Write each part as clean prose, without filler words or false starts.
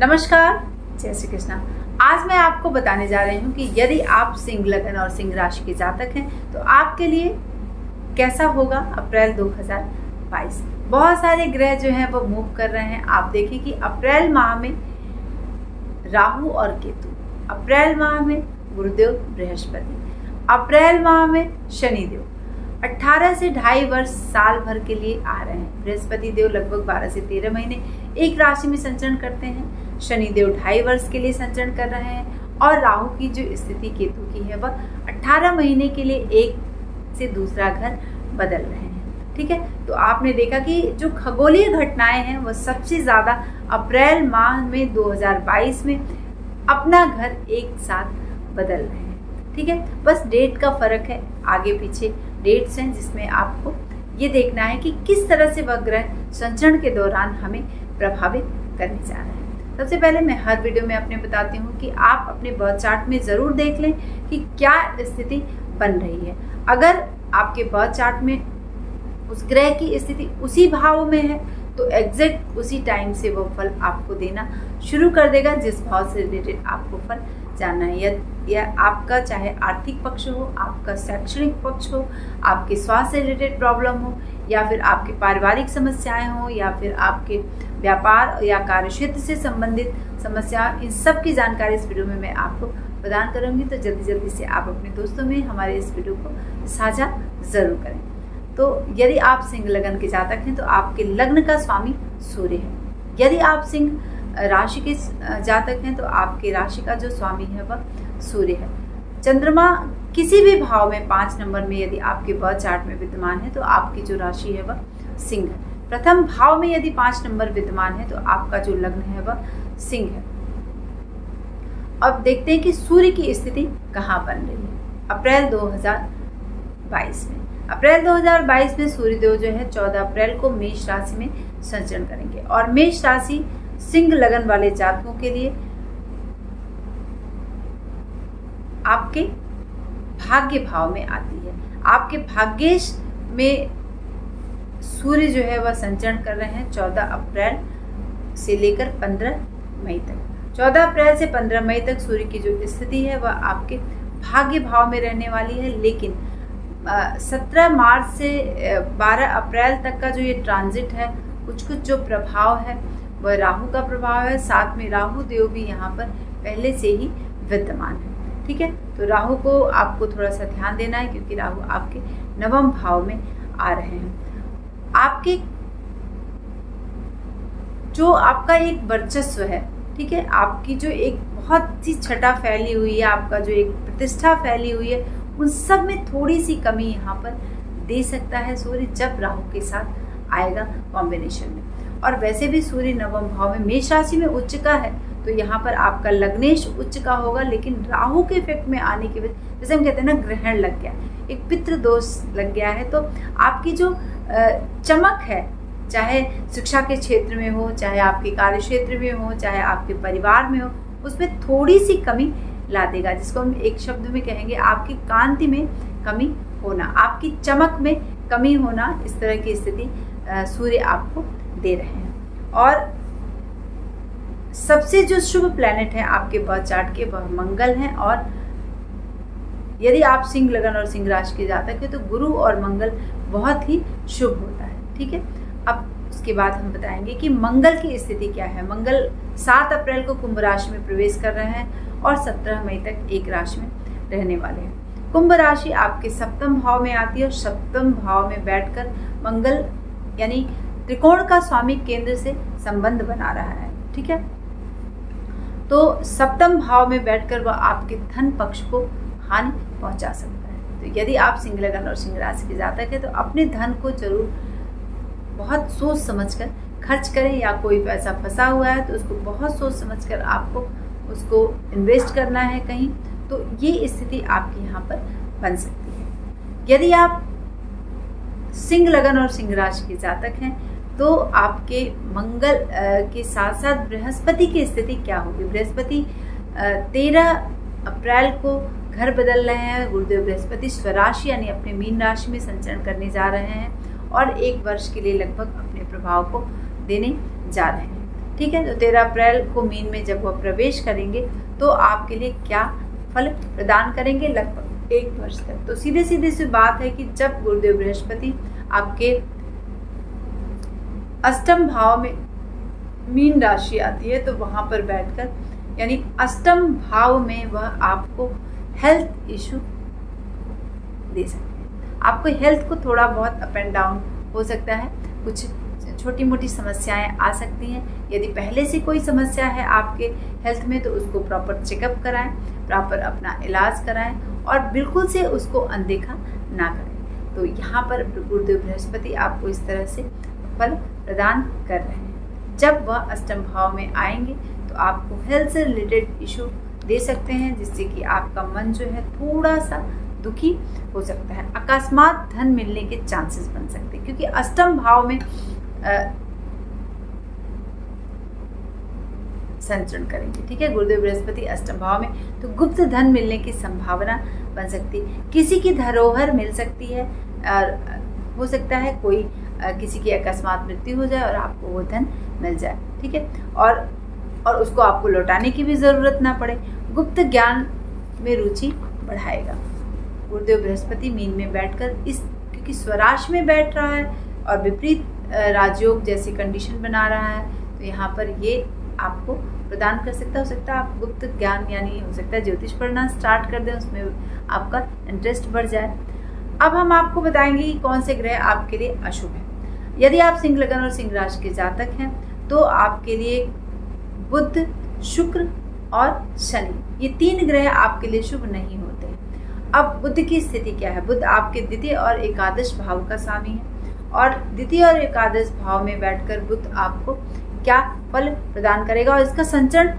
नमस्कार, जय श्री कृष्णा। आज मैं आपको बताने जा रही हूँ कि यदि आप सिंह लगन और सिंह राशि के जातक हैं तो आपके लिए कैसा होगा अप्रैल 2022। बहुत सारे ग्रह जो हैं वो मूव कर रहे हैं। आप देखिए कि अप्रैल माह में राहु और केतु, अप्रैल माह में गुरुदेव बृहस्पति, अप्रैल माह में शनिदेव 18 से 2.5 वर्ष साल भर के लिए आ रहे हैं। बृहस्पति देव लगभग 12 से 13 महीने एक राशि में संचरण करते हैं। शनिदेव 2.5 वर्ष के लिए संचरण कर रहे हैं और राहु की जो स्थिति केतु की है वह 18 महीने के लिए एक से दूसरा घर बदल रहे हैं। ठीक है, तो आपने देखा कि जो खगोलीय घटनाएं हैं वह सबसे ज्यादा अप्रैल माह में 2022 में अपना घर एक साथ बदल रहे हैं। ठीक है, बस डेट का फर्क है, आगे पीछे डेट्स हैं जिसमें आपको ये देखना है कि किस तरह से वह ग्रह संचरण के दौरान हमें प्रभावित करने जा रहे हैं। सबसे पहले मैं हर वीडियो में अपने बताती हूँ कि आप अपने बर्थ चार्ट में जरूर देख लें कि क्या स्थिति बन रही है। अगर आपके बर्थ चार्ट में उस ग्रह की स्थिति उसी भाव में है तो एग्जैक्ट उसी टाइम से वो फल आपको देना शुरू कर देगा जिस भाव से रिलेटेड आपको फल जानना है। या आपका चाहे आर्थिक पक्ष हो, आपका शैक्षणिक पक्ष हो, आपके स्वास्थ्य से रिलेटेड प्रॉब्लम हो, या फिर आपके पारिवारिक समस्याएं हो, या फिर आपके व्यापार या कार्यक्षेत्र से संबंधित समस्या, इन सब की जानकारी इस वीडियो में मैं आपको प्रदान करूंगी। तो जल्दी से आप अपने दोस्तों में हमारे इस वीडियो को साझा जरूर करें। तो यदि आप सिंह लगन के जातक हैं तो आपके लग्न का स्वामी सूर्य है। यदि आप सिंह राशि के जातक हैं तो आपके राशि का जो स्वामी है वह सूर्य है। चंद्रमा किसी भी भाव में 5 नंबर में यदि आपके बर्थ चार्ट में विद्यमान है तो आपकी जो राशि है वह सिंह है। प्रथम भाव में यदि 5 नंबर विद्यमान है तो आपका जो लग्न है वह सिंह है। अब देखते हैं कि सूर्य की स्थिति कहाँ बन रही है अप्रैल 2022 में। अप्रैल 2022 में सूर्यदेव जो है 14 अप्रैल को मेष राशि में संचरण करेंगे और मेष राशि सिंह लगन वाले जातकों के लिए आपके भाग्य भाव में आती है। आपके भाग्येश में सूर्य जो है वह संचरण कर रहे हैं 14 अप्रैल से लेकर 15 मई तक। 14 अप्रैल से 15 मई तक सूर्य की जो स्थिति है वह आपके भाग्य भाव में रहने वाली है। लेकिन 17 मार्च से 12 अप्रैल तक का जो ये ट्रांजिट है, कुछ जो प्रभाव है वह राहु का प्रभाव है। साथ में राहु देव भी यहाँ पर पहले से ही विद्यमान है। ठीक है, तो राहु को आपको थोड़ा सा ध्यान देना है क्योंकि राहु आपके 9वें भाव में आ रहे हैं। आपके जो आपका एक वर्चस्व है, ठीक है, आपकी जो एक बहुत सी छटा फैली हुई है, आपका जो एक प्रतिष्ठा फैली हुई है, उन सब में थोड़ी सी कमी यहाँ पर दे सकता है सूर्य जब राहु के साथ आएगा कॉम्बिनेशन में। और वैसे भी सूर्य 9वें भाव में मेष राशि में उच्च का है तो यहाँ पर आपका लग्नेश उच्च का होगा। लेकिन राहु के इफेक्ट में आने की वजह, जैसे हम कहते हैं ना, ग्रहण लग गया, एक पितृ दोष लग गया है, तो आपकी जो चमक है, चाहे शिक्षा के क्षेत्र में हो, चाहे आपके कार्य क्षेत्र में हो, चाहे आपके परिवार में हो, उसमें थोड़ी सी कमी ला देगा, जिसको हम एक शब्द में कहेंगे आपकी कांति में कमी होना, आपकी चमक में कमी होना। इस तरह की स्थिति सूर्य आपको दे रहे हैं। और सबसे जो शुभ प्लैनेट है आपके बर्थ चार्ट के वह मंगल हैं। और यदि आप सिंह लगन और सिंह राशि के जातक हैं तो गुरु और मंगल बहुत ही शुभ होता है। ठीक है, अब उसके बाद हम बताएंगे कि मंगल की स्थिति क्या है। मंगल 7 अप्रैल को कुंभ राशि में प्रवेश कर रहे हैं और 17 मई तक एक राशि में रहने वाले हैं। कुंभ राशि आपके 7वें भाव में आती है और 7वें भाव में बैठकर मंगल यानी त्रिकोण का स्वामी केंद्र से संबंध बना रहा है। ठीक है, तो 7वें भाव में बैठकर वह आपके धन पक्ष को हानि पहुंचा सकता है। तो यदि आप सिंह लगन और सिंह राशि के जातक हैं तो अपने धन को जरूर बहुत सोच समझकर खर्च करें, या कोई पैसा फंसा हुआ है तो उसको बहुत सोच समझकर आपको उसको इन्वेस्ट करना है कहीं, तो ये स्थिति आपकी यहाँ पर बन सकती है। यदि आप सिंह लगन और सिंह राशि के जातक हैं तो आपके मंगल के साथ साथ बृहस्पति की स्थिति क्या होगी। बृहस्पति 13 अप्रैल को घर बदल रहे हैं। गुरुदेव बृहस्पति स्वराशि यानी अपने मीन राशि में संचरण करने जा रहे हैं और 1 वर्ष के लिए लगभग अपने प्रभाव को देने जा रहे हैं। ठीक है। तो 13 अप्रैल को मीन में जब वह प्रवेश करेंगे तो आपके लिए क्या फल प्रदान करेंगे लगभग 1 वर्ष तक। तो सीधे सीधे सी बात है कि जब गुरुदेव बृहस्पति आपके अष्टम भाव में मीन राशि आती है तो वहां पर बैठकर यानी अष्टम भाव में वह आपको हेल्थ इशू दे सकते हैं। आपको हेल्थ को थोड़ा बहुत अप एंड डाउन हो सकता है, कुछ छोटी मोटी समस्याएं आ सकती हैं। यदि पहले से कोई समस्या है आपके हेल्थ में तो उसको प्रॉपर चेकअप कराएं, प्रॉपर अपना इलाज कराएं और बिल्कुल से उसको अनदेखा ना करें। तो यहाँ पर गुरुदेव बृहस्पति आपको इस तरह से फल प्रदान कर रहे हैं। जब वह अष्टम भाव में आएंगे तो आपको हेल्थ से रिलेटेड इशू दे सकते हैं, जिससे कि आपका मन जो है थोड़ा सा दुखी हो सकता है। अकस्मात धन मिलने के चांसेस बन सकते हैं, क्योंकि अष्टम भाव में संचरण करेंगे। ठीक है, गुरुदेव बृहस्पति अष्टम भाव में, तो गुप्त धन मिलने की संभावना बन सकती है। किसी की धरोहर मिल सकती है और हो सकता है कोई किसी की अकस्मात मृत्यु हो जाए और आपको वो धन मिल जाए। ठीक है, और उसको आपको लौटाने की भी जरूरत ना पड़े। गुप्त ज्ञान में रुचि बढ़ाएगा गुरुदेव बृहस्पति मीन में बैठकर, क्योंकि स्वराश में बैठ रहा है और विपरीत राजयोग जैसी कंडीशन बना रहा है, तो यहाँ पर ये आपको प्रदान कर सकता है। हो सकता है आप गुप्त ज्ञान यानी हो सकता है ज्योतिष पढ़ना स्टार्ट कर दें, उसमें आपका इंटरेस्ट बढ़ जाए। अब हम आपको बताएंगे कि कौन से ग्रह आपके लिए अशुभ है। यदि आप सिंह लगन और सिंह राशि के जातक हैं तो आपके लिए बुध, शुक्र और शनि, ये 3 ग्रह आपके लिए शुभ नहीं होते। अब बुध की स्थिति क्या है? बुध आपके द्वितीय और एकादश भाव का स्वामी है और द्वितीय और एकादश भाव में बैठकर बुध आपको क्या फल प्रदान करेगा और इसका संचरण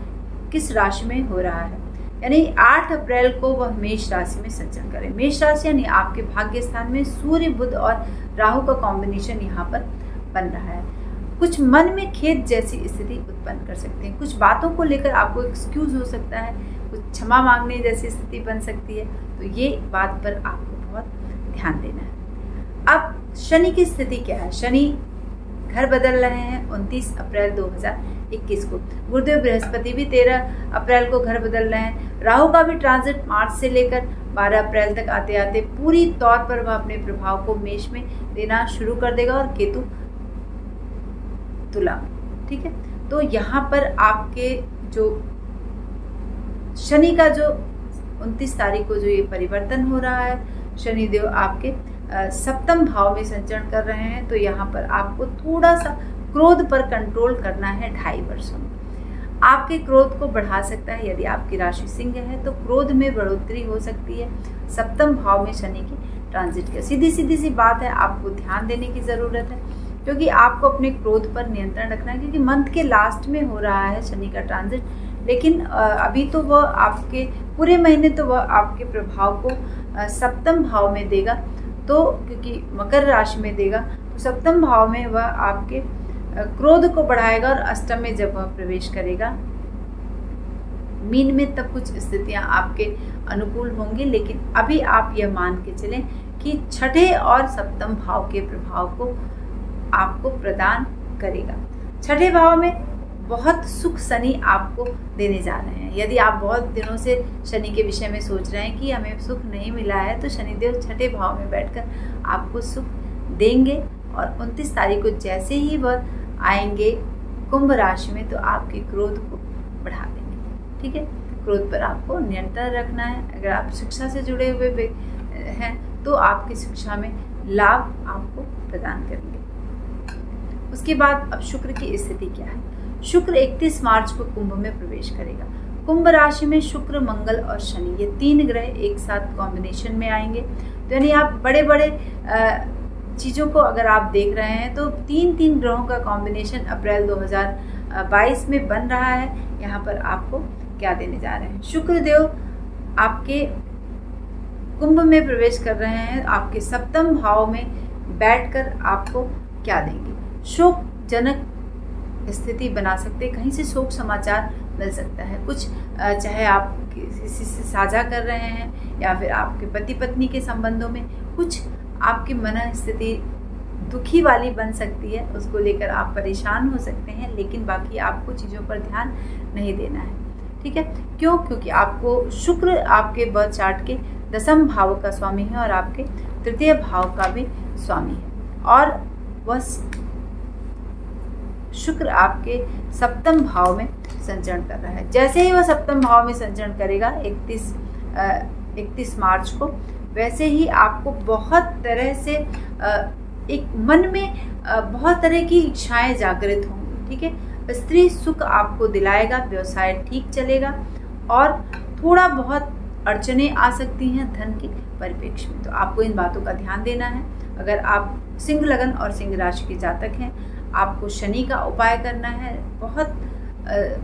किस राशि में हो रहा है? यानी 8 अप्रैल को वह मेष राशि में संचरण करे। मेष राशि यानी आपके भाग्य स्थान में सूर्य, बुध और राहु का कॉम्बिनेशन यहाँ पर बन रहा है। कुछ मन में खेद जैसी स्थिति उत्पन्न कर सकते हैं, कुछ बातों को लेकर आपको एक्सक्यूज हो सकता है, कुछ क्षमा मांगने जैसी स्थिति बन सकती है। तो ये बात पर आपको बहुत ध्यान देना है। अब शनि की स्थिति क्या है? शनि घर बदल रहे हैं 29 अप्रैल 2021 को। गुरुदेव बृहस्पति भी 13 अप्रैल को घर बदल रहे हैं। राहु का भी ट्रांजिट मार्च से लेकर 12 अप्रैल तक आते आते पूरी तौर पर वह अपने प्रभाव को मेष में देना शुरू कर देगा और केतु तुला में। ठीक है, तो यहाँ पर आपके जो शनि का जो 29 तारीख को जो ये परिवर्तन हो रहा है, शनिदेव आपके सप्तम भाव में संचरण कर रहे हैं, तो यहाँ पर आपको थोड़ा सा क्रोध पर कंट्रोल करना है 2.5 वर्षों में। आपके क्रोध को बढ़ा सकता है, यदि आपकी राशि सिंह है तो क्रोध में बढ़ोतरी हो सकती है सप्तम भाव में शनि की ट्रांजिट के। सीधी सी बात है, आपको ध्यान देने की ज़रूरत है, क्योंकि आपको अपने क्रोध पर नियंत्रण रखना है, क्योंकि मंथ के लास्ट में हो रहा है शनि का ट्रांजिट। लेकिन अभी तो वह आपके पूरे महीने तो वह आपके प्रभाव को सप्तम भाव में देगा, तो क्योंकि मकर राशि में देगा तो सप्तम भाव में वह आपके क्रोध को बढ़ाएगा और अष्टम में जब वह प्रवेश करेगा मीन में, तब कुछ स्थितियां आपके अनुकूल होंगी। लेकिन अभी आप यह मान के चलें कि छठे और सप्तम भाव के प्रभाव को आपको प्रदान करेगा। छठे भाव में बहुत सुख शनि आपको देने जा रहे हैं। यदि आप बहुत दिनों से शनि के विषय में सोच रहे हैं कि हमें सुख नहीं मिला है, तो शनिदेव छठे भाव में बैठकर आपको सुख देंगे और 29 तारीख को जैसे ही वह आएंगे कुंभ राशि में तो आपके क्रोध को बढ़ा देंगे। ठीक है, क्रोध पर आपको नियंत्रण रखना है। अगर आप शिक्षा से जुड़े हुए हैं तो आपकी शिक्षा में लाभ आपको प्रदान करेंगे। उसके बाद अब शुक्र की स्थिति क्या है? शुक्र 31 मार्च को कुंभ में प्रवेश करेगा। कुंभ राशि में शुक्र, मंगल और शनि, ये 3 ग्रह एक साथ कॉम्बिनेशन में आएंगे। तो यानी आप बड़े बड़े चीज़ों को अगर आप देख रहे हैं तो 3 ग्रहों का कॉम्बिनेशन अप्रैल 2022 में बन रहा है। यहाँ पर आपको क्या देने जा रहे हैं? शुक्रदेव आपके कुंभ में प्रवेश कर रहे हैं, आपके सप्तम भाव में बैठकर आपको क्या देंगे? शोकजनक स्थिति बना सकते, कहीं से शोक समाचार मिल सकता है। कुछ चाहे आप किसी से साझा कर रहे हैं या फिर आपके पति पत्नी के संबंधों में कुछ आपकी मन स्थिति दुखी वाली बन सकती है, उसको लेकर आप परेशान हो सकते हैं, लेकिन बाकी आपको चीज़ों पर ध्यान नहीं देना है। ठीक है, क्यों? क्योंकि आपको शुक्र आपके बर्थ चार्ट के 10वें भाव का स्वामी है और आपके 3य भाव का भी स्वामी है, और वह शुक्र आपके 7वें भाव में संचरण कर रहा है। जैसे ही वह 7वें भाव में संचरण करेगा 31 मार्च को, वैसे ही आपको बहुत तरह से एक मन में बहुत तरह की इच्छाएं जागृत होंगी। ठीक है, स्त्री सुख आपको दिलाएगा, व्यवसाय ठीक चलेगा, और थोड़ा बहुत अड़चने आ सकती हैं धन के परिप्रेक्ष्य में, तो आपको इन बातों का ध्यान देना है। अगर आप सिंह लगन और सिंह राशि के जातक हैं, आपको शनि का उपाय करना है,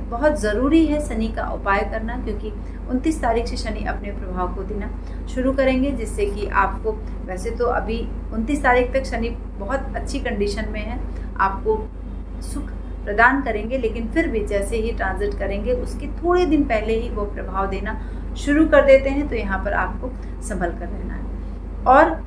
बहुत ज़रूरी है शनि का उपाय करना, क्योंकि 29 तारीख से शनि अपने प्रभाव को देना शुरू करेंगे, जिससे कि आपको, वैसे तो अभी 29 तारीख तक शनि बहुत अच्छी कंडीशन में है, आपको सुख प्रदान करेंगे, लेकिन फिर भी जैसे ही ट्रांजिट करेंगे उसके थोड़े दिन पहले ही वो प्रभाव देना शुरू कर देते हैं, तो यहाँ पर आपको संभल कर रहना है। और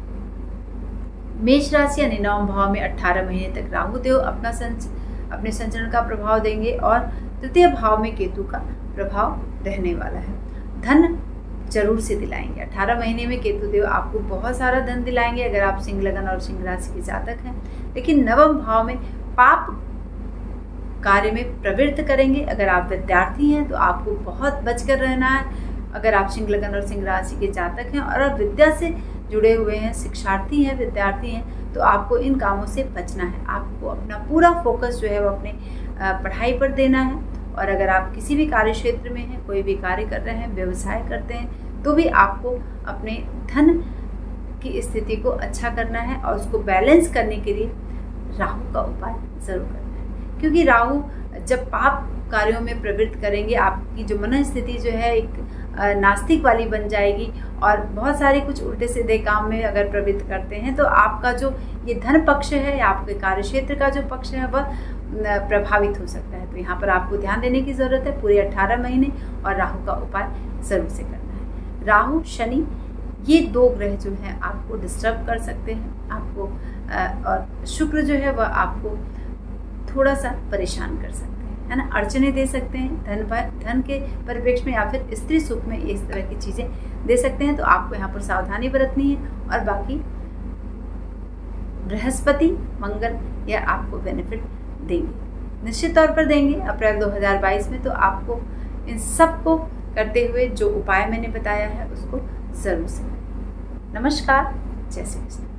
मेष राशि यानी 9वें भाव में 18 महीने तक राहु देव अपने संचरण का प्रभाव देंगे, और 3य भाव में केतु का प्रभाव रहने वाला है। धन जरूर से दिलाएंगे 18 महीने में केतु देव, आपको बहुत सारा धन दिलाएंगे अगर आप सिंह लगन और सिंह राशि के जातक हैं, लेकिन 9वें भाव में पाप कार्य में प्रवृत्त करेंगे। अगर आप विद्यार्थी हैं तो आपको बहुत बचकर रहना है। अगर आप सिंह लगन और सिंह राशि के जातक हैं और आप विद्या से जुड़े हुए हैं, शिक्षार्थी हैं, विद्यार्थी हैं, तो आपको इन कामों से बचना है। आपको अपना पूरा फोकस जो है वो अपने पढ़ाई पर देना है। और अगर आप किसी भी कार्य क्षेत्र में हैं, कोई भी कार्य कर रहे हैं, व्यवसाय करते हैं, तो भी आपको अपने धन की स्थिति को अच्छा करना है और उसको बैलेंस करने के लिए राहु का उपाय जरूर करना है, क्योंकि राहु जब पाप कार्यों में प्रवृत्त करेंगे, आपकी जो मन स्थिति जो है एक नास्तिक वाली बन जाएगी, और बहुत सारे कुछ उल्टे सीधे काम में अगर प्रवृत्त करते हैं तो आपका जो ये धन पक्ष है या आपके कार्य क्षेत्र का जो पक्ष है वह प्रभावित हो सकता है। तो यहाँ पर आपको ध्यान देने की ज़रूरत है पूरे 18 महीने, और राहु का उपाय ज़रूर से करना है। राहु शनि ये 2 ग्रह जो हैं आपको डिस्टर्ब कर सकते हैं, आपको और शुक्र जो है वह आपको थोड़ा सा परेशान कर सकते हैं, है ना, अड़चने दे सकते हैं धन के परिप्रेक्ष्य में, या फिर स्त्री सुख में इस तरह की चीज़ें दे सकते हैं। तो आपको यहाँ पर सावधानी बरतनी है, और बाकी बृहस्पति मंगल यह आपको बेनिफिट देंगे, निश्चित तौर पर देंगे अप्रैल 2022 में। तो आपको इन सब को करते हुए जो उपाय मैंने बताया है उसको जरूर से करें। नमस्कार, जय श्री कृष्ण।